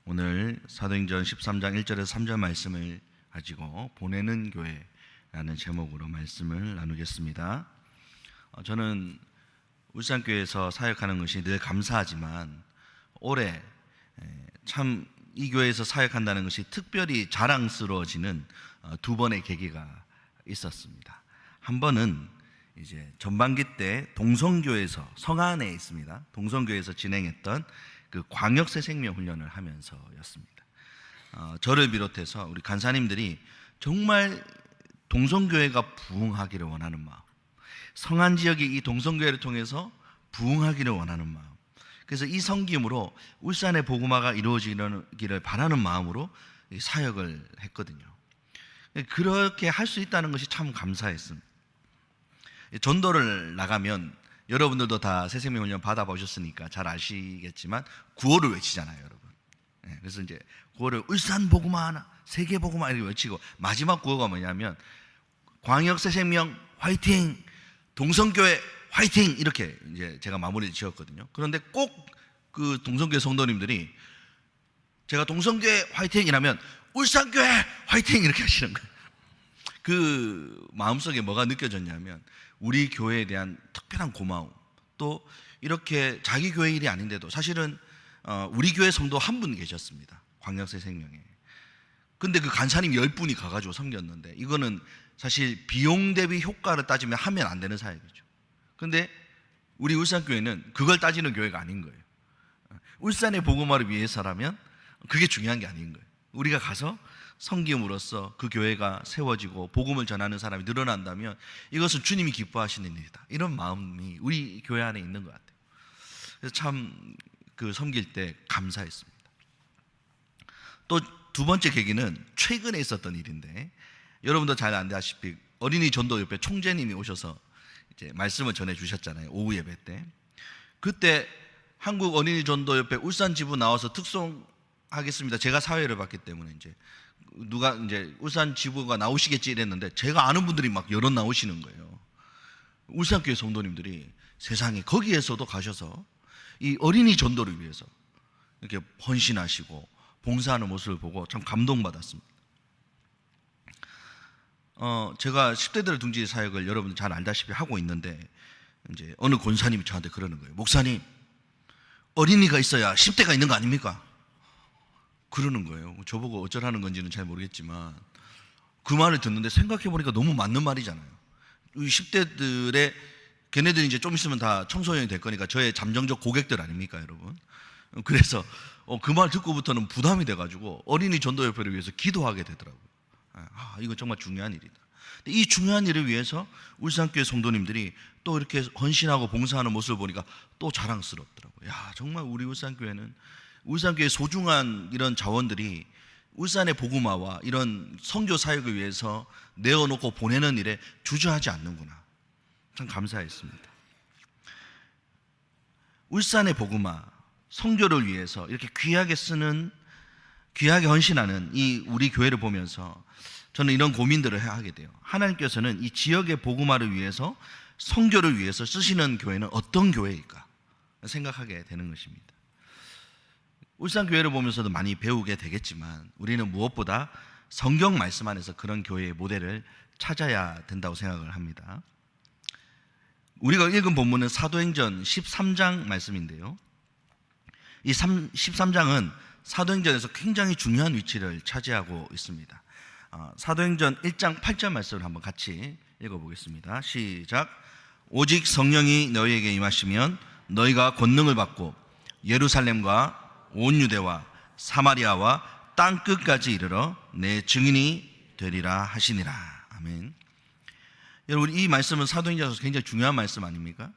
오늘 사도행전 13장 1절에서 3절 말씀을 가지고 보내는 교회라는 제목으로 말씀을 나누겠습니다. 저는 울산교회에서 사역하는 것이 늘 감사하지만 올해 참 이 교회에서 사역한다는 것이 특별히 자랑스러워지는 두 번의 계기가 있었습니다. 한 번은 이제 전반기 때 동성교회에서 성안에 있습니다. 동성교회에서 진행했던 그 광역새 생명 훈련을 하면서였습니다. 저를 비롯해서 우리 간사님들이 정말 동성교회가 부흥하기를 원하는 마음, 성안 지역이 이 동성교회를 통해서 부흥하기를 원하는 마음, 그래서 이 섬김으로 울산의 복음화가 이루어지기를 바라는 마음으로 사역을 했거든요. 그렇게 할 수 있다는 것이 참 감사했습니다. 전도를 나가면 여러분들도 다 새생명 훈련 받아보셨으니까 잘 아시겠지만 구호를 외치잖아요, 여러분. 그래서 이제 구호를 울산 복음화 하나, 세계 복음화 이렇게 외치고 마지막 구호가 뭐냐면 광역 새생명 화이팅, 동성교회 화이팅 이렇게 이제 제가 마무리 지었거든요. 그런데 꼭 그 동성교회 성도님들이 제가 동성교회 화이팅이라면 울산교회 화이팅 이렇게 하시는 거예요. 그 마음속에 뭐가 느껴졌냐면 우리 교회에 대한 특별한 고마움, 또 이렇게 자기 교회 일이 아닌데도 사실은 우리 교회 성도 한 분 계셨습니다. 광역새 생명에. 근데 그 간사님 10분이 가가지고 섬겼는데 이거는 사실 비용 대비 효과를 따지면 하면 안 되는 사역이죠. 근데 우리 울산교회는 그걸 따지는 교회가 아닌 거예요. 울산의 복음화를 위해서라면 그게 중요한 게 아닌 거예요. 우리가 가서 섬김으로써 그 교회가 세워지고 복음을 전하는 사람이 늘어난다면 이것은 주님이 기뻐하시는 일이다, 이런 마음이 우리 교회 안에 있는 것 같아요. 그래서 참 그 섬길 때 감사했습니다. 또 두 번째 계기는 최근에 있었던 일인데 여러분도 잘 아시다시피 어린이 전도 옆에 총재님이 오셔서 이제 말씀을 전해 주셨잖아요. 오후 예배 때. 그때 한국 어린이 전도 옆에 울산 지부 나와서 특송하겠습니다. 제가 사회를 봤기 때문에 이제 누가 이제 울산 지부가 나오시겠지 이랬는데 제가 아는 분들이 막 여럿 나오시는 거예요. 울산교회 성도님들이 세상에 거기에서도 가셔서 이 어린이 전도를 위해서 이렇게 헌신하시고 봉사하는 모습을 보고 참 감동받았습니다. 제가 10대들 둥지 사역을 여러분 잘 알다시피 하고 있는데 이제 어느 권사님이 저한테 그러는 거예요. 목사님, 어린이가 있어야 10대가 있는 거 아닙니까? 그러는 거예요. 저보고 어쩌라는 건지는 잘 모르겠지만 그 말을 듣는데 생각해보니까 너무 맞는 말이잖아요. 이 10대들의 걔네들이 이제 좀 있으면 다 청소년이 될 거니까 저의 잠정적 고객들 아닙니까, 여러분? 그래서 그 말 듣고부터는 부담이 돼가지고 어린이 전도협회를 위해서 기도하게 되더라고요. 이거 정말 중요한 일이다. 이 중요한 일을 위해서 울산교회 성도님들이 또 이렇게 헌신하고 봉사하는 모습을 보니까 또 자랑스럽더라고요. 정말 우리 울산교회는 울산교회 소중한 이런 자원들이 울산의 복음화와 이런 선교 사역을 위해서 내어놓고 보내는 일에 주저하지 않는구나. 참 감사했습니다. 울산의 복음화, 선교를 위해서 이렇게 귀하게 헌신하는 이 우리 교회를 보면서 저는 이런 고민들을 하게 돼요. 하나님께서는 이 지역의 복음화를 위해서, 선교를 위해서 쓰시는 교회는 어떤 교회일까 생각하게 되는 것입니다. 울산교회를 보면서도 많이 배우게 되겠지만 우리는 무엇보다 성경 말씀 안에서 그런 교회의 모델을 찾아야 된다고 생각을 합니다. 우리가 읽은 본문은 사도행전 13장 말씀인데요, 이 13장은 사도행전에서 굉장히 중요한 위치를 차지하고 있습니다. 사도행전 1장 8절 말씀을 한번 같이 읽어보겠습니다. 시작. 오직 성령이 너희에게 임하시면 너희가 권능을 받고 예루살렘과 온 유대와 사마리아와 땅끝까지 이르러 내 증인이 되리라 하시니라. 아멘. 여러분, 이 말씀은 사도행전에서 굉장히 중요한 말씀 아닙니까?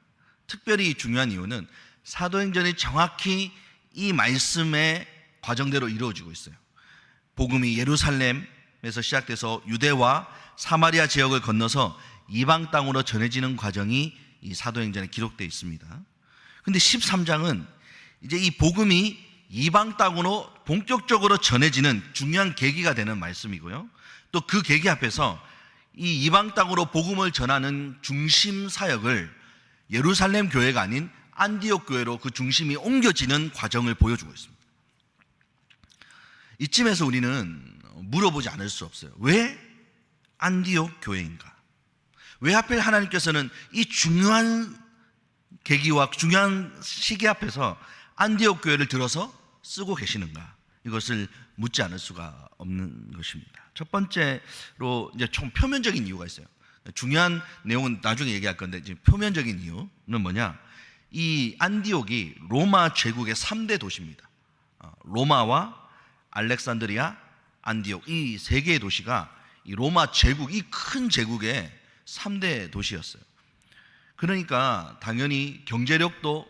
특별히 중요한 이유는 사도행전이 정확히 이 말씀의 과정대로 이루어지고 있어요. 복음이 예루살렘에서 시작돼서 유대와 사마리아 지역을 건너서 이방 땅으로 전해지는 과정이 이 사도행전에 기록되어 있습니다. 근데 13장은 이제 이 복음이 이방 땅으로 본격적으로 전해지는 중요한 계기가 되는 말씀이고요, 또 그 계기 앞에서 이 이방 땅으로 복음을 전하는 중심 사역을 예루살렘 교회가 아닌 안디옥 교회로 그 중심이 옮겨지는 과정을 보여주고 있습니다. 이쯤에서 우리는 물어보지 않을 수 없어요. 왜 안디옥 교회인가? 왜 하필 하나님께서는 이 중요한 계기와 중요한 시기 앞에서 안디옥 교회를 들어서 쓰고 계시는가? 이것을 묻지 않을 수가 없는 것입니다. 첫 번째로 이제 좀 표면적인 이유가 있어요. 중요한 내용은 나중에 얘기할 건데 지금 표면적인 이유는 뭐냐? 이 안디옥이 로마 제국의 3대 도시입니다. 로마와 알렉산드리아, 안디옥 이 세 개의 도시가 이 로마 제국, 이 큰 제국의 3대 도시였어요. 그러니까 당연히 경제력도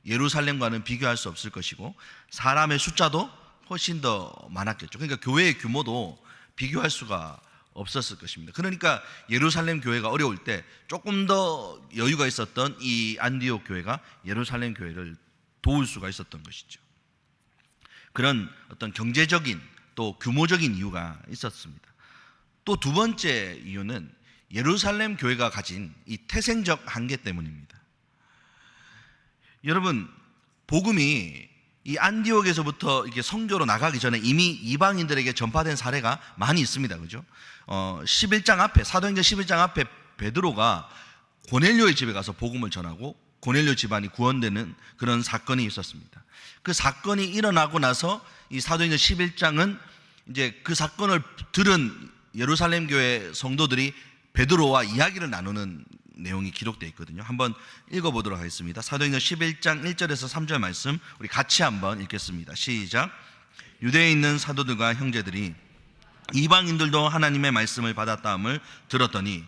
예루살렘과는 비교할 수 없을 것이고 사람의 숫자도 훨씬 더 많았겠죠. 그러니까 교회의 규모도 비교할 수가 없었을 것입니다. 그러니까 예루살렘 교회가 어려울 때 조금 더 여유가 있었던 이 안디옥 교회가 예루살렘 교회를 도울 수가 있었던 것이죠. 그런 어떤 경제적인 또 규모적인 이유가 있었습니다. 또 두 번째 이유는 예루살렘 교회가 가진 이 태생적 한계 때문입니다. 여러분, 복음이 이 안디옥에서부터 이렇게 선교로 나가기 전에 이미 이방인들에게 전파된 사례가 많이 있습니다. 그죠? 11장 앞에, 사도행전 11장 앞에 베드로가 고넬료의 집에 가서 복음을 전하고 고넬료 집안이 구원되는 그런 사건이 있었습니다. 그 사건이 일어나고 나서 이 사도행전 11장은 이제 그 사건을 들은 예루살렘 교회 성도들이 베드로와 이야기를 나누는 내용이 기록되어 있거든요. 한번 읽어보도록 하겠습니다. 사도행전 11장 1절에서 3절 말씀 우리 같이 한번 읽겠습니다. 시작. 유대에 있는 사도들과 형제들이 이방인들도 하나님의 말씀을 받았다함을 들었더니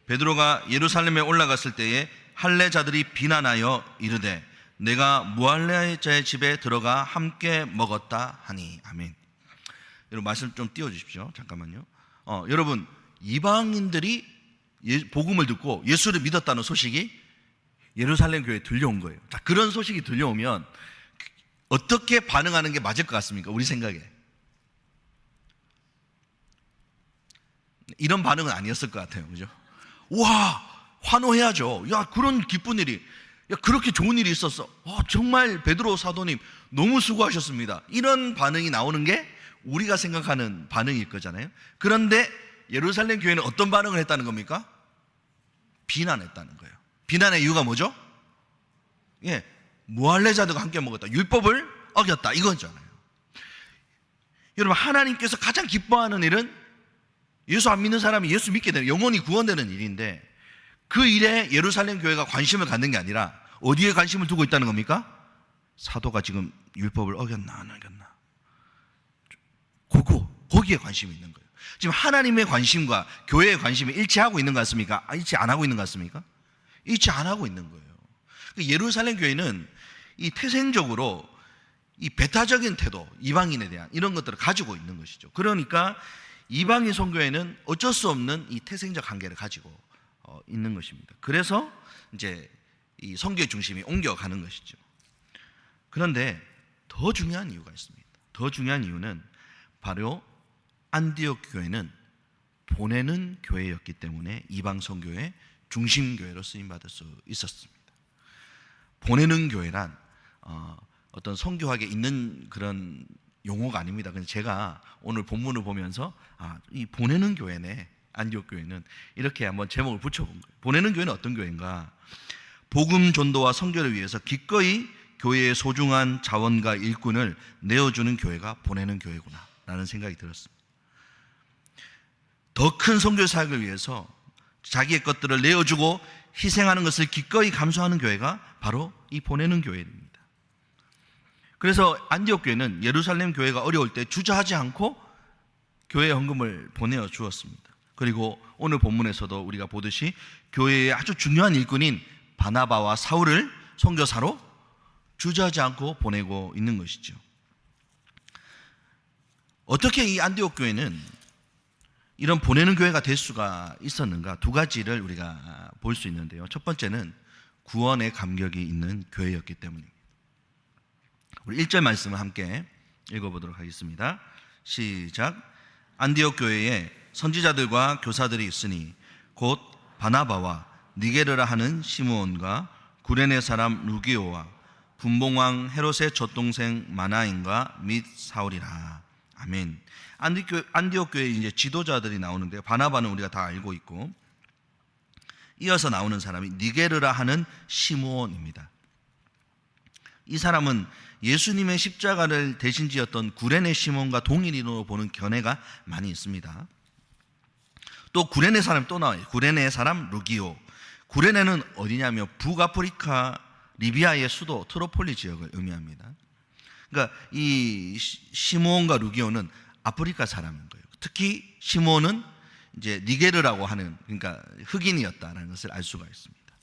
베드로가 예루살렘에 올라갔을 때에 할례자들이 비난하여 이르되 내가 무할례자의 집에 들어가 함께 먹었다 하니. 아멘. 여러분 말씀 좀 띄워주십시오. 잠깐만요. 여러분, 이방인들이 복음을 듣고 예수를 믿었다는 소식이 예루살렘 교회에 들려온 거예요. 자, 그런 소식이 들려오면 어떻게 반응하는 게 맞을 것 같습니까? 우리 생각에 이런 반응은 아니었을 것 같아요. 그죠? 와, 환호해야죠. 야, 그런 기쁜 일이, 야, 그렇게 좋은 일이 있었어. 정말 베드로 사도님 너무 수고하셨습니다. 이런 반응이 나오는 게 우리가 생각하는 반응일 거잖아요. 그런데 예루살렘 교회는 어떤 반응을 했다는 겁니까? 비난했다는 거예요. 비난의 이유가 뭐죠? 무할례자들과 함께 먹었다. 율법을 어겼다. 이거잖아요. 여러분, 하나님께서 가장 기뻐하는 일은 예수 안 믿는 사람이 예수 믿게 되는, 영혼이 구원되는 일인데 그 일에 예루살렘 교회가 관심을 갖는 게 아니라 어디에 관심을 두고 있다는 겁니까? 사도가 지금 율법을 어겼나 안 어겼나, 거기에 관심이 있는 거예요. 지금 하나님의 관심과 교회의 관심이 일치하고 있는 것 같습니까? 일치 안 하고 있는 것 같습니까? 일치 안 하고 있는 거예요. 예루살렘 교회는 이 태생적으로 이 배타적인 태도, 이방인에 대한 이런 것들을 가지고 있는 것이죠. 그러니까 이방인 선교회는 어쩔 수 없는 이 태생적 한계를 가지고 있는 것입니다. 그래서 이제 이 선교의 중심이 옮겨가는 것이죠. 그런데 더 중요한 이유가 있습니다. 더 중요한 이유는 바로 안디옥 교회는 보내는 교회였기 때문에 이방 선교의 중심 교회로 쓰임 받을 수 있었습니다. 보내는 교회란 어떤 선교학에 있는 그런 용어가 아닙니다. 그냥 제가 오늘 본문을 보면서 이 보내는 교회네, 안디옥 교회는, 이렇게 한번 제목을 붙여본 거예요. 보내는 교회는 어떤 교회인가? 복음 전도와 선교를 위해서 기꺼이 교회의 소중한 자원과 일꾼을 내어주는 교회가 보내는 교회구나 라는 생각이 들었습니다. 더 큰 선교 사역을 위해서 자기의 것들을 내어주고 희생하는 것을 기꺼이 감수하는 교회가 바로 이 보내는 교회입니다. 그래서 안디옥 교회는 예루살렘 교회가 어려울 때 주저하지 않고 교회의 헌금을 보내어 주었습니다. 그리고 오늘 본문에서도 우리가 보듯이 교회의 아주 중요한 일꾼인 바나바와 사울을 선교사로 주저하지 않고 보내고 있는 것이죠. 어떻게 이 안디옥 교회는 이런 보내는 교회가 될 수가 있었는가? 두 가지를 우리가 볼 수 있는데요. 첫 번째는 구원의 감격이 있는 교회였기 때문입니다. 우리 1절 말씀을 함께 읽어보도록 하겠습니다. 시작. 안디옥 교회에 선지자들과 교사들이 있으니 곧 바나바와 니게르라 하는 시므온과 구레네 사람 루기오와 분봉왕 헤롯의 젖동생 마나인과 및 사울이라. 아멘. 안디옥 교회 이제 지도자들이 나오는데요. 바나바는 우리가 다 알고 있고, 이어서 나오는 사람이 니게르라 하는 시므온입니다. 이 사람은 예수님의 십자가를 대신 지었던 구레네 시몬과 동일인으로 보는 견해가 많이 있습니다. 또 구레네 사람 또 나와요. 구레네 사람 루기오. 구레네는 어디냐면 북아프리카 리비아의 수도 트로폴리 지역을 의미합니다. 그러니까 이 시므온과 루기오는 아프리카 사람인 거예요. 특히 시므온은 이제 니게르라고 하는, 그러니까 흑인이었다는 것을 알 수가 있습니다.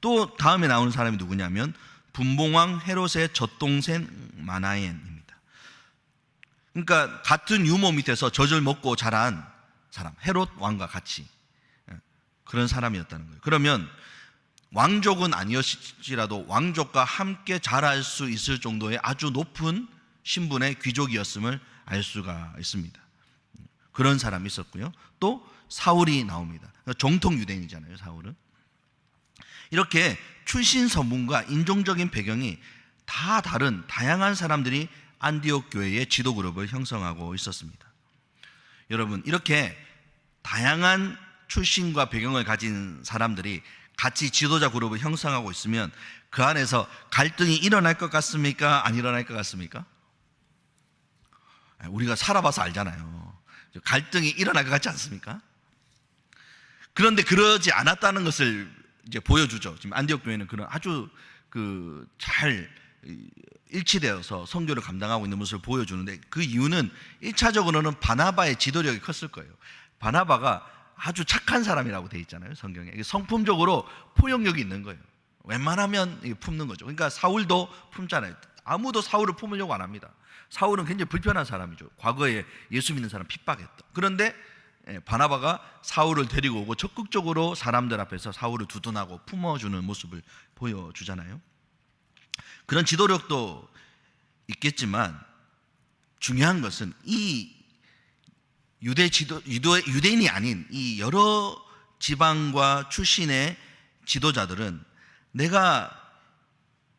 또 다음에 나오는 사람이 누구냐면 분봉왕 헤롯의 젖동생 마나엔입니다. 그러니까 같은 유모 밑에서 젖을 먹고 자란 사람, 헤롯 왕과 같이 그런 사람이었다는 거예요. 그러면 왕족은 아니었을지라도 왕족과 함께 자랄 수 있을 정도의 아주 높은 신분의 귀족이었음을 알 수가 있습니다. 그런 사람이 있었고요. 또 사울이 나옵니다. 정통 유대인이잖아요, 사울은. 이렇게 출신 선분과 인종적인 배경이 다 다른 다양한 사람들이 안디옥 교회의 지도 그룹을 형성하고 있었습니다. 여러분, 이렇게 다양한 출신과 배경을 가진 사람들이 같이 지도자 그룹을 형성하고 있으면 그 안에서 갈등이 일어날 것 같습니까? 안 일어날 것 같습니까? 우리가 살아봐서 알잖아요. 갈등이 일어날 것 같지 않습니까? 그런데 그러지 않았다는 것을 이제 보여주죠. 지금 안디옥 교회는 그런 아주 잘 일치되어서 선교를 감당하고 있는 모습을 보여주는데, 그 이유는 1차적으로는 바나바의 지도력이 컸을 거예요. 바나바가 아주 착한 사람이라고 되어 있잖아요, 성경에. 성품적으로 포용력이 있는 거예요. 웬만하면 품는 거죠. 그러니까 사울도 품잖아요. 아무도 사울을 품으려고 안 합니다. 사울은 굉장히 불편한 사람이죠. 과거에 예수 믿는 사람 핍박했다. 그런데 바나바가 사울을 데리고 오고 적극적으로 사람들 앞에서 사울을 두둔하고 품어주는 모습을 보여주잖아요. 그런 지도력도 있겠지만 중요한 것은 이 유대인이 아닌 이 여러 지방과 출신의 지도자들은 내가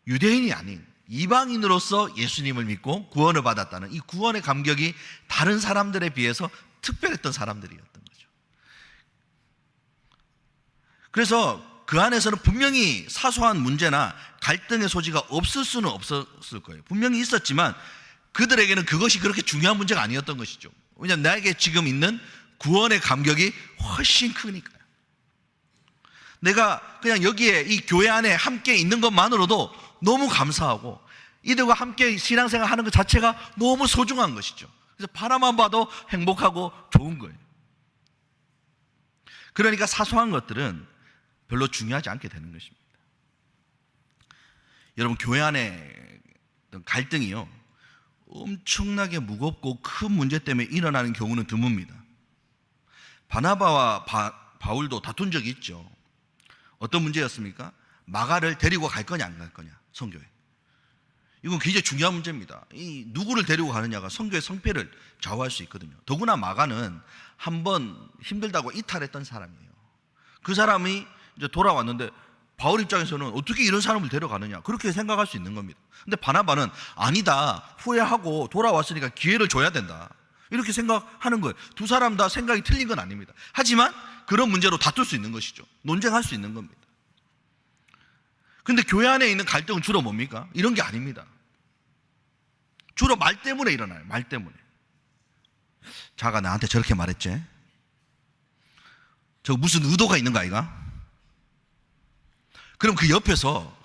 유대인이 아닌 이방인으로서 예수님을 믿고 구원을 받았다는 이 구원의 감격이 다른 사람들에 비해서 특별했던 사람들이었던 거죠. 그래서 그 안에서는 분명히 사소한 문제나 갈등의 소지가 없을 수는 없었을 거예요. 분명히 있었지만 그들에게는 그것이 그렇게 중요한 문제가 아니었던 것이죠. 왜냐하면 나에게 지금 있는 구원의 감격이 훨씬 크니까요. 내가 그냥 여기에 이 교회 안에 함께 있는 것만으로도 너무 감사하고 이들과 함께 신앙생활 하는 것 자체가 너무 소중한 것이죠. 그래서 바라만 봐도 행복하고 좋은 거예요. 그러니까 사소한 것들은 별로 중요하지 않게 되는 것입니다. 여러분, 교회 안에 갈등이요, 엄청나게 무겁고 큰 문제 때문에 일어나는 경우는 드뭅니다. 바나바와 바울도 다툰 적이 있죠. 어떤 문제였습니까? 마가를 데리고 갈 거냐 안 갈 거냐, 선교회. 이건 굉장히 중요한 문제입니다. 이 누구를 데리고 가느냐가 선교의 성패를 좌우할 수 있거든요. 더구나 마가는 한번 힘들다고 이탈했던 사람이에요. 그 사람이 이제 돌아왔는데 바울 입장에서는 어떻게 이런 사람을 데려가느냐, 그렇게 생각할 수 있는 겁니다. 근데 바나바는 아니다, 후회하고 돌아왔으니까 기회를 줘야 된다, 이렇게 생각하는 거예요. 두 사람 다 생각이 틀린 건 아닙니다. 하지만 그런 문제로 다툴 수 있는 것이죠. 논쟁할 수 있는 겁니다. 근데 교회 안에 있는 갈등은 주로 뭡니까? 이런 게 아닙니다. 주로 말 때문에 일어나요. 말 때문에. 자가 나한테 저렇게 말했지? 저 무슨 의도가 있는 거 아이가? 그럼 그 옆에서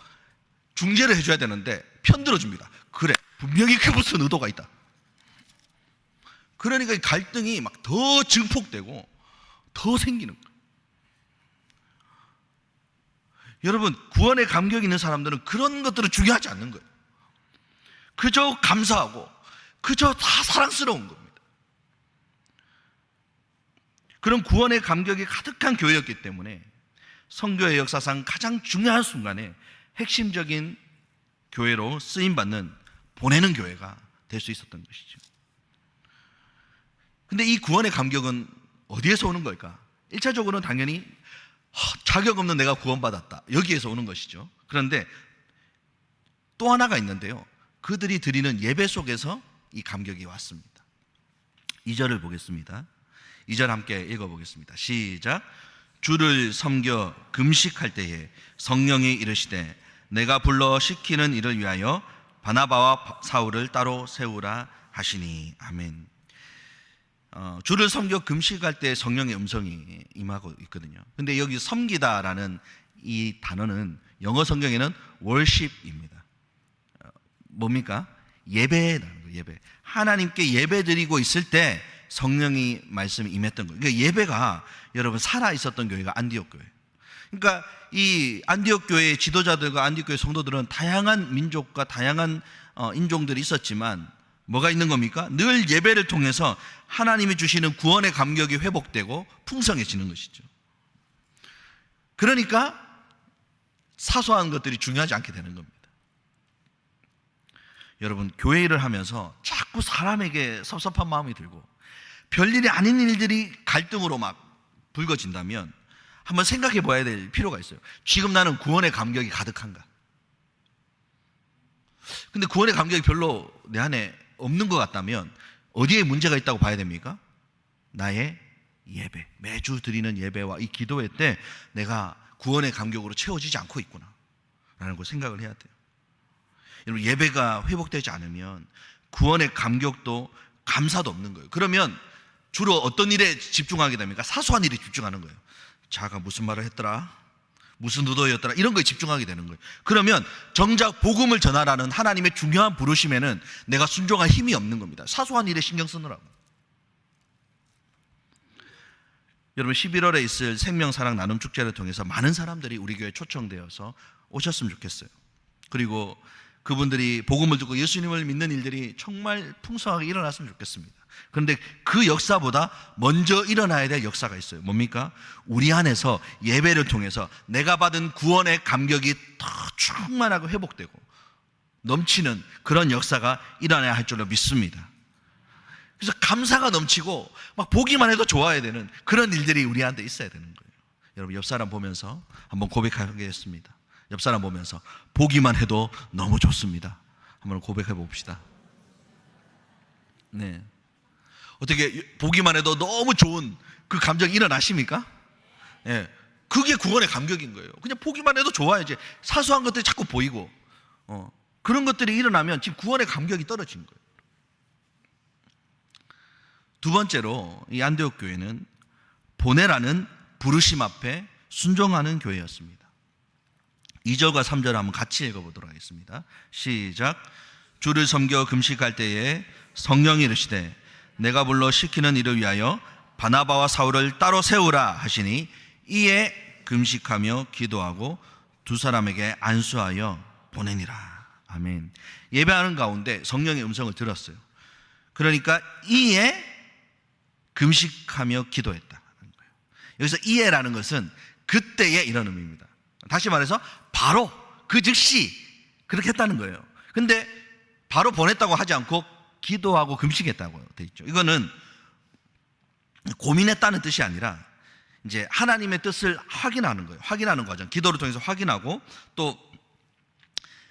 중재를 해줘야 되는데 편들어줍니다. 그래, 분명히 그 무슨 의도가 있다. 그러니까 이 갈등이 막 더 증폭되고 더 생기는 거예요. 여러분, 구원의 감격이 있는 사람들은 그런 것들은 중요하지 않는 거예요. 그저 감사하고 그저 다 사랑스러운 겁니다. 그런 구원의 감격이 가득한 교회였기 때문에 선교의 역사상 가장 중요한 순간에 핵심적인 교회로 쓰임받는, 보내는 교회가 될 수 있었던 것이죠. 근데 이 구원의 감격은 어디에서 오는 걸까? 1차적으로는 당연히 자격 없는 내가 구원받았다, 여기에서 오는 것이죠. 그런데 또 하나가 있는데요, 그들이 드리는 예배 속에서 이 감격이 왔습니다. 2절을 보겠습니다. 2절 함께 읽어보겠습니다. 시작. 주를 섬겨 금식할 때에 성령이 이르시되 내가 불러 시키는 일을 위하여 바나바와 사울을 따로 세우라 하시니. 아멘. 주를 섬겨 금식할 때 성령의 음성이 임하고 있거든요. 근데 여기 섬기다라는 이 단어는 영어 성경에는 worship입니다. 뭡니까? 예배라는 거예요. 예배. 하나님께 예배 드리고 있을 때 성령이 말씀이 임했던 거예요. 그러니까 예배가 여러분 살아 있었던 교회가 안디옥 교회. 그러니까 이 안디옥 교회의 지도자들과 안디옥 교회 성도들은 다양한 민족과 다양한 인종들이 있었지만 뭐가 있는 겁니까? 늘 예배를 통해서 하나님이 주시는 구원의 감격이 회복되고 풍성해지는 것이죠. 그러니까 사소한 것들이 중요하지 않게 되는 겁니다. 여러분, 교회 일을 하면서 자꾸 사람에게 섭섭한 마음이 들고 별일이 아닌 일들이 갈등으로 막 불거진다면 한번 생각해 봐야 될 필요가 있어요. 지금 나는 구원의 감격이 가득한가? 근데 구원의 감격이 별로 내 안에 없는 것 같다면 어디에 문제가 있다고 봐야 됩니까? 나의 예배, 매주 드리는 예배와 이 기도회 때 내가 구원의 감격으로 채워지지 않고 있구나 라는 걸 생각을 해야 돼요. 여러분, 예배가 회복되지 않으면 구원의 감격도 감사도 없는 거예요. 그러면 주로 어떤 일에 집중하게 됩니까? 사소한 일에 집중하는 거예요. 자가 무슨 말을 했더라? 무슨 의도였더라? 이런 거에 집중하게 되는 거예요. 그러면 정작 복음을 전하라는 하나님의 중요한 부르심에는 내가 순종할 힘이 없는 겁니다. 사소한 일에 신경 쓰느라고. 여러분, 11월에 있을 생명사랑 나눔 축제를 통해서 많은 사람들이 우리 교회에 초청되어서 오셨으면 좋겠어요. 그리고 그분들이 복음을 듣고 예수님을 믿는 일들이 정말 풍성하게 일어났으면 좋겠습니다. 그런데 그 역사보다 먼저 일어나야 될 역사가 있어요. 뭡니까? 우리 안에서 예배를 통해서 내가 받은 구원의 감격이 더 충만하고 회복되고 넘치는 그런 역사가 일어나야 할 줄로 믿습니다. 그래서 감사가 넘치고 막 보기만 해도 좋아야 되는 그런 일들이 우리한테 있어야 되는 거예요. 여러분, 옆 사람 보면서 한번 고백하겠습니다. 옆 사람 보면서 보기만 해도 너무 좋습니다. 한번 고백해 봅시다. 네. 어떻게 보기만 해도 너무 좋은 그 감정이 일어나십니까? 네. 그게 구원의 감격인 거예요. 그냥 보기만 해도 좋아야지. 사소한 것들이 자꾸 보이고 그런 것들이 일어나면 지금 구원의 감격이 떨어진 거예요. 두 번째로 이 안디옥 교회는 보내라는 부르심 앞에 순종하는 교회였습니다. 2절과 3절 한번 같이 읽어보도록 하겠습니다. 시작. 주를 섬겨 금식할 때에 성령이 이르시되 내가 불러 시키는 일을 위하여 바나바와 사울을 따로 세우라 하시니 이에 금식하며 기도하고 두 사람에게 안수하여 보내니라. 아멘. 예배하는 가운데 성령의 음성을 들었어요. 그러니까 이에 금식하며 기도했다. 여기서 이에라는 것은 그때에 이런 의미입니다. 다시 말해서 바로 그 즉시 그렇게 했다는 거예요. 근데 바로 보냈다고 하지 않고 기도하고 금식했다고 돼 있죠. 이거는 고민했다는 뜻이 아니라 이제 하나님의 뜻을 확인하는 거예요. 확인하는 과정. 기도를 통해서 확인하고 또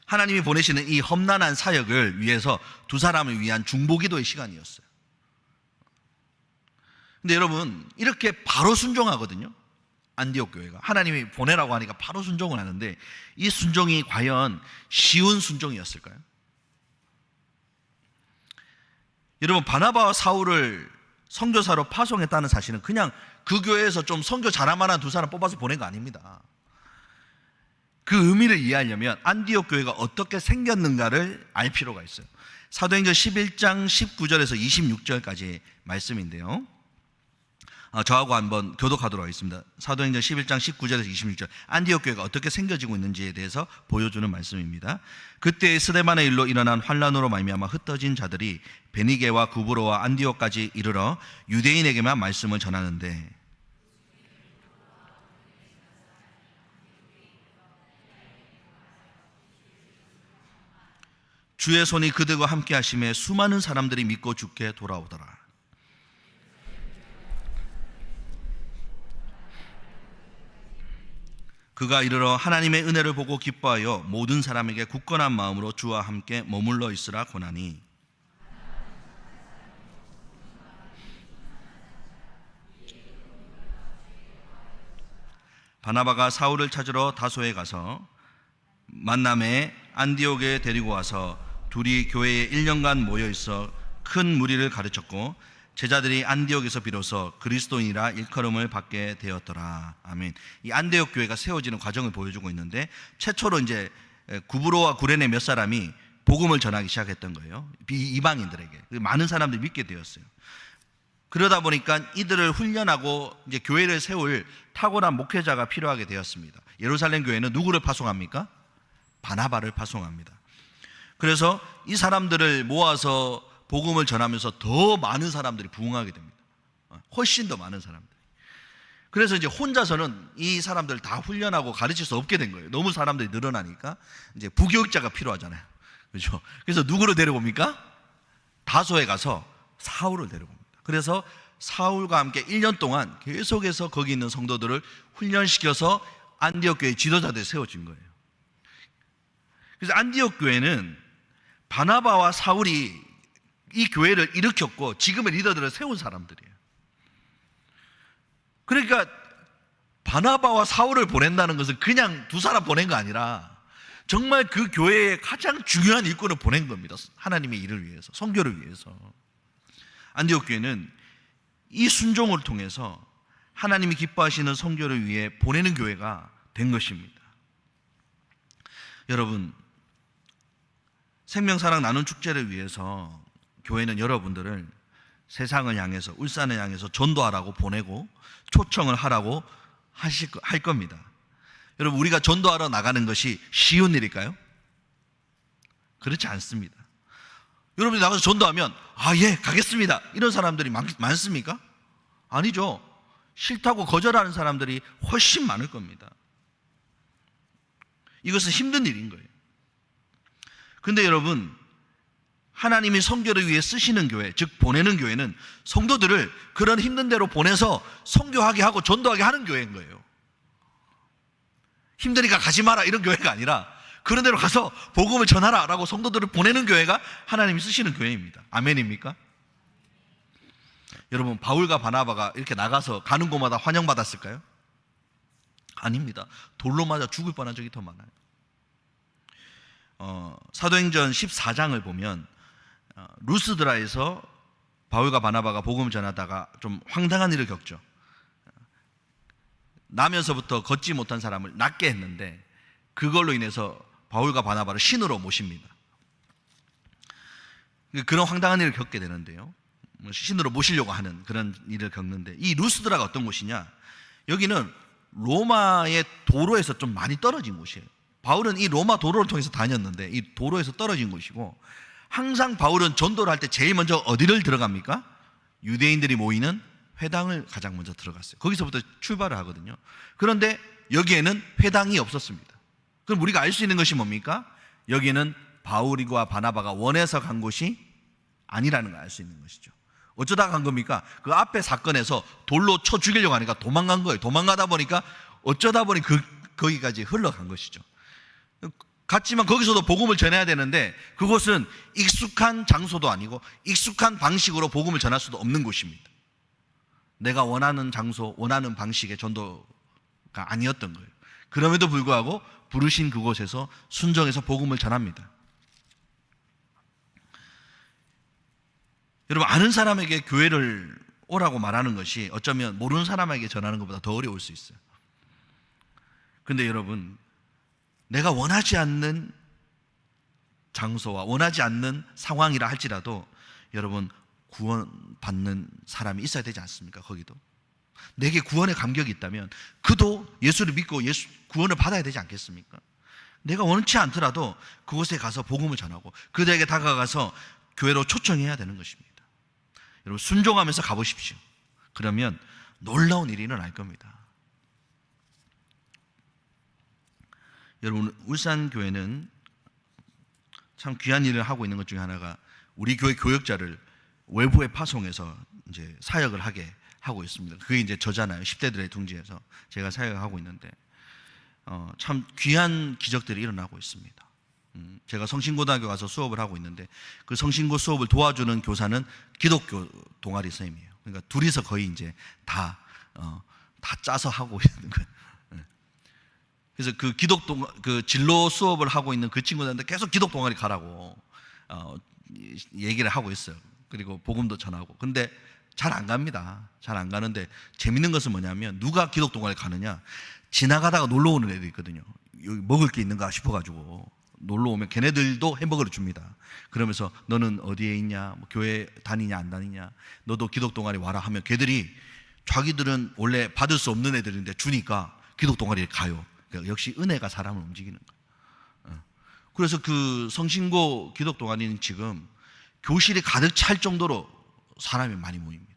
하나님이 보내시는 이 험난한 사역을 위해서 두 사람을 위한 중보기도의 시간이었어요. 근데 여러분, 이렇게 바로 순종하거든요. 안디옥 교회가 하나님이 보내라고 하니까 바로 순종을 하는데 이 순종이 과연 쉬운 순종이었을까요? 여러분, 바나바와 사울을 선교사로 파송했다는 사실은 그냥 그 교회에서 좀 선교 잘할 만한 두 사람 뽑아서 보낸 거 아닙니다. 그 의미를 이해하려면 안디옥 교회가 어떻게 생겼는가를 알 필요가 있어요. 사도행전 11장 19절에서 26절까지 말씀인데요. 저하고 한번 교독하도록 하겠습니다. 사도행전 11장 19절에서 26절 안디옥 교회가 어떻게 생겨지고 있는지에 대해서 보여주는 말씀입니다. 그때 스데반의 일로 일어난 환란으로 말미암아 흩어진 자들이 베니게와 구브로와 안디옥까지 이르러 유대인에게만 말씀을 전하는데 주의 손이 그들과 함께 하심에 수많은 사람들이 믿고 주께 돌아오더라. 그가 이르러 하나님의 은혜를 보고 기뻐하여 모든 사람에게 굳건한 마음으로 주와 함께 머물러 있으라 권하니 바나바가 사울을 찾으러 다소에 가서 만남에 안디옥에 데리고 와서 둘이 교회에 1년간 모여 있어 큰 무리를 가르쳤고 제자들이 안디옥에서 비로소 그리스도인이라 일컬음을 받게 되었더라. 아멘. 이 안디옥 교회가 세워지는 과정을 보여주고 있는데, 최초로 이제 구브로와 구레네 몇 사람이 복음을 전하기 시작했던 거예요. 이방인들에게. 많은 사람들이 믿게 되었어요. 그러다 보니까 이들을 훈련하고 이제 교회를 세울 탁월한 목회자가 필요하게 되었습니다. 예루살렘 교회는 누구를 파송합니까? 바나바를 파송합니다. 그래서 이 사람들을 모아서 복음을 전하면서 더 많은 사람들이 부흥하게 됩니다. 훨씬 더 많은 사람들이. 그래서 이제 혼자서는 이 사람들을 다 훈련하고 가르칠 수 없게 된 거예요. 너무 사람들이 늘어나니까 이제 부교육자가 필요하잖아요. 그렇죠? 그래서 누구를 데려옵니까? 다소에 가서 사울을 데려옵니다. 그래서 사울과 함께 1년 동안 계속해서 거기 있는 성도들을 훈련시켜서 안디옥 교회 지도자들이 세워진 거예요. 그래서 안디옥 교회는 바나바와 사울이 이 교회를 일으켰고 지금의 리더들을 세운 사람들이에요. 그러니까 바나바와 사울을 보낸다는 것은 그냥 두 사람 보낸 거 아니라 정말 그 교회의 가장 중요한 일꾼을 보낸 겁니다. 하나님의 일을 위해서, 선교를 위해서. 안디옥 교회는 이 순종을 통해서 하나님이 기뻐하시는 선교를 위해 보내는 교회가 된 것입니다. 여러분, 생명사랑 나눔 축제를 위해서 교회는 여러분들을 세상을 향해서, 울산을 향해서 전도하라고 보내고 초청을 하라고 할 겁니다. 여러분, 우리가 전도하러 나가는 것이 쉬운 일일까요? 그렇지 않습니다. 여러분이 나가서 전도하면 예, 가겠습니다, 이런 사람들이 많습니까? 아니죠. 싫다고 거절하는 사람들이 훨씬 많을 겁니다. 이것은 힘든 일인 거예요. 근데 여러분, 하나님이 선교를 위해 쓰시는 교회, 즉 보내는 교회는 성도들을 그런 힘든 데로 보내서 선교하게 하고 전도하게 하는 교회인 거예요. 힘드니까 가지 마라 이런 교회가 아니라 그런 데로 가서 복음을 전하라 라고 성도들을 보내는 교회가 하나님이 쓰시는 교회입니다. 아멘입니까? 여러분, 바울과 바나바가 이렇게 나가서 가는 곳마다 환영받았을까요? 아닙니다. 돌로 맞아 죽을 뻔한 적이 더 많아요. 사도행전 14장을 보면 루스드라에서 바울과 바나바가 복음을 전하다가 좀 황당한 일을 겪죠. 나면서부터 걷지 못한 사람을 낫게 했는데 그걸로 인해서 바울과 바나바를 신으로 모십니다. 그런 황당한 일을 겪게 되는데요, 신으로 모시려고 하는 그런 일을 겪는데, 이 루스드라가 어떤 곳이냐, 여기는 로마의 도로에서 좀 많이 떨어진 곳이에요. 바울은 이 로마 도로를 통해서 다녔는데 이 도로에서 떨어진 곳이고, 항상 바울은 전도를 할 때 제일 먼저 어디를 들어갑니까? 유대인들이 모이는 회당을 가장 먼저 들어갔어요. 거기서부터 출발을 하거든요. 그런데 여기에는 회당이 없었습니다. 그럼 우리가 알 수 있는 것이 뭡니까? 여기는 바울과 바나바가 원해서 간 곳이 아니라는 걸 알 수 있는 것이죠. 어쩌다가 간 겁니까? 그 앞에 사건에서 돌로 쳐 죽이려고 하니까 도망간 거예요. 도망가다 보니까 어쩌다 보니 거기까지 흘러간 것이죠. 갔지만 거기서도 복음을 전해야 되는데 그곳은 익숙한 장소도 아니고 익숙한 방식으로 복음을 전할 수도 없는 곳입니다. 내가 원하는 장소, 원하는 방식의 전도가 아니었던 거예요. 그럼에도 불구하고 부르신 그곳에서 순종해서 복음을 전합니다. 여러분, 아는 사람에게 교회를 오라고 말하는 것이 어쩌면 모르는 사람에게 전하는 것보다 더 어려울 수 있어요. 근데 여러분, 내가 원하지 않는 장소와 원하지 않는 상황이라 할지라도 여러분, 구원받는 사람이 있어야 되지 않습니까? 거기도 내게 구원의 감격이 있다면 그도 예수를 믿고 구원을 받아야 되지 않겠습니까? 내가 원치 않더라도 그곳에 가서 복음을 전하고 그들에게 다가가서 교회로 초청해야 되는 것입니다. 여러분, 순종하면서 가보십시오. 그러면 놀라운 일이 일어날 겁니다. 여러분, 울산교회는 참 귀한 일을 하고 있는 것 중에 하나가 우리 교회 교역자를 외부에 파송해서 이제 사역을 하게 하고 있습니다. 그게 이제 저잖아요. 10대들의 둥지에서 제가 사역을 하고 있는데 참 귀한 기적들이 일어나고 있습니다. 제가 성신고등학교 가서 수업을 하고 있는데 그 성신고 수업을 도와주는 교사는 기독교 동아리 선생님이에요. 그러니까 둘이서 거의 이제 다 짜서 하고 있는 거예요. 그래서 그 진로 수업을 하고 있는 그 친구들한테 계속 기독 동아리 가라고 얘기를 하고 있어요. 그리고 복음도 전하고. 근데 잘 안 갑니다. 잘 안 가는데 재밌는 것은 뭐냐면 누가 기독 동아리 가느냐? 지나가다가 놀러 오는 애들이 있거든요. 여기 먹을 게 있는가 싶어가지고 놀러 오면 걔네들도 햄버거를 줍니다. 그러면서 너는 어디에 있냐? 뭐 교회 다니냐 안 다니냐? 너도 기독 동아리 와라 하면 걔들이 자기들은 원래 받을 수 없는 애들인데 주니까 기독 동아리에 가요. 그러니까 역시 은혜가 사람을 움직이는 거예요. 그래서 그 성신고 기독 동아리는 지금 교실이 가득 찰 정도로 사람이 많이 모입니다.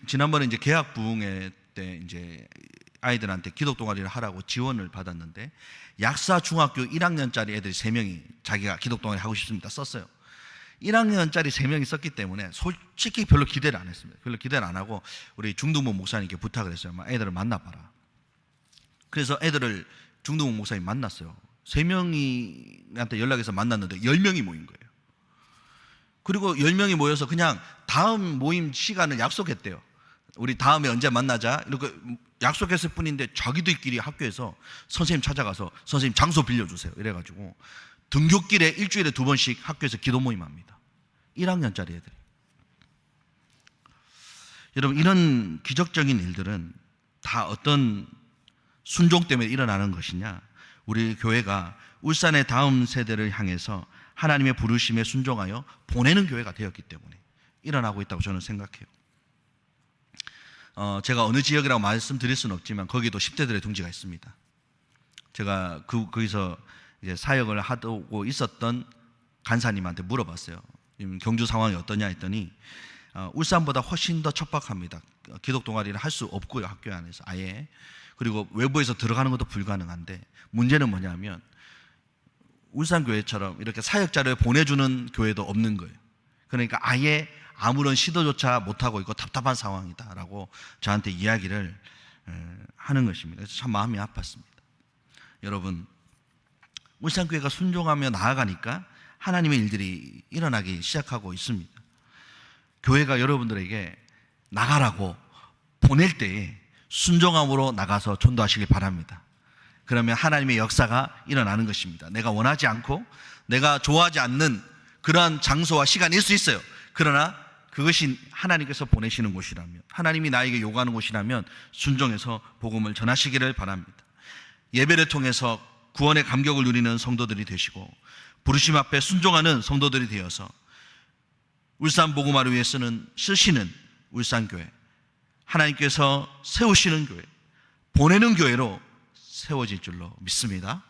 지난번에 이제 개학 부흥회 때 이제 아이들한테 기독 동아리를 하라고 지원을 받았는데 약사 중학교 1학년짜리 애들이 3명이 자기가 기독 동아리 하고 싶습니다 썼어요. 1학년짜리 3명이 썼기 때문에 솔직히 별로 기대를 안 했습니다. 별로 기대를 안 하고 우리 중등부 목사님께 부탁을 했어요. 애들을 만나봐라. 그래서 애들을 중등부 목사님 만났어요. 3명이한테 연락해서 만났는데 10명이 모인 거예요. 그리고 10명이 모여서 그냥 다음 모임 시간을 약속했대요. 우리 다음에 언제 만나자 이렇게 약속했을 뿐인데 자기들끼리 학교에서 선생님 찾아가서 선생님 장소 빌려주세요 이래가지고 등교길에 일주일에 2번씩 학교에서 기도 모임합니다. 1학년짜리 애들이. 여러분 이런 기적적인 일들은 다 어떤 순종 때문에 일어나는 것이냐? 우리 교회가 울산의 다음 세대를 향해서 하나님의 부르심에 순종하여 보내는 교회가 되었기 때문에 일어나고 있다고 저는 생각해요. 제가 어느 지역이라고 말씀드릴 수는 없지만 거기도 10대들의 둥지가 있습니다. 제가 거기서 이제 사역을 하고 있었던 간사님한테 물어봤어요. 경주 상황이 어떠냐 했더니 울산보다 훨씬 더 척박합니다. 기독 동아리를 할 수 없고요. 학교 안에서 아예. 그리고 외부에서 들어가는 것도 불가능한데 문제는 뭐냐면 울산교회처럼 이렇게 사역자를 보내주는 교회도 없는 거예요. 그러니까 아예 아무런 시도조차 못하고 있고 답답한 상황이다라고 저한테 이야기를 하는 것입니다. 그래서 참 마음이 아팠습니다. 여러분 울산교회가 순종하며 나아가니까 하나님의 일들이 일어나기 시작하고 있습니다. 교회가 여러분들에게 나가라고 보낼 때에 순종함으로 나가서 전도하시길 바랍니다. 그러면 하나님의 역사가 일어나는 것입니다. 내가 원하지 않고 내가 좋아하지 않는 그러한 장소와 시간일 수 있어요. 그러나 그것이 하나님께서 보내시는 곳이라면, 하나님이 나에게 요구하는 곳이라면 순종해서 복음을 전하시기를 바랍니다. 예배를 통해서 구원의 감격을 누리는 성도들이 되시고 부르심 앞에 순종하는 성도들이 되어서 울산 복음화를 위해 쓰시는 울산교회, 하나님께서 세우시는 교회, 보내는 교회로 세워질 줄로 믿습니다.